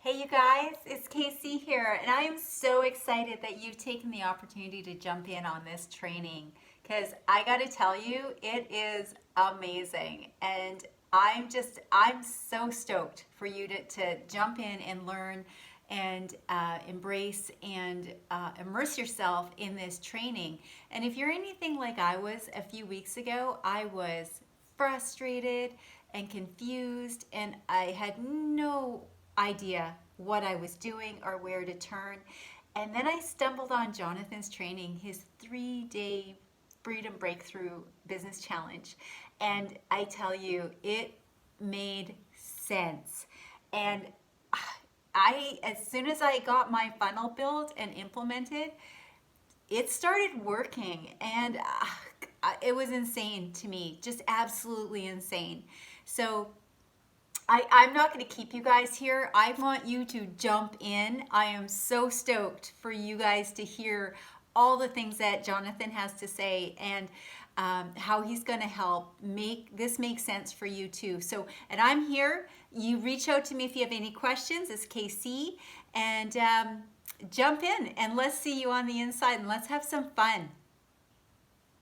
Hey you guys, it's KC here, and I am so excited that you've taken the opportunity to jump in on this training because I got to tell you, it is amazing. And I'm so stoked for you to jump in and learn and embrace and immerse yourself in this training. And if you're anything like I was a few weeks ago, I was frustrated and confused, and I had no idea what I was doing or where to turn. And then I stumbled on Jonathan's training, his 3-day Freedom Breakthrough Business Challenge. And I tell you, it made sense. And as soon as I got my funnel built and implemented, it started working, and it was insane to me, just absolutely insane. So I'm not going to keep you guys here. I want you to jump in. I am so stoked for you guys to hear all the things that Jonathan has to say, and how he's going to help make this make sense for you too. So, and I'm here. You reach out to me if you have any questions. It's KC, and jump in and let's see you on the inside, and let's have some fun.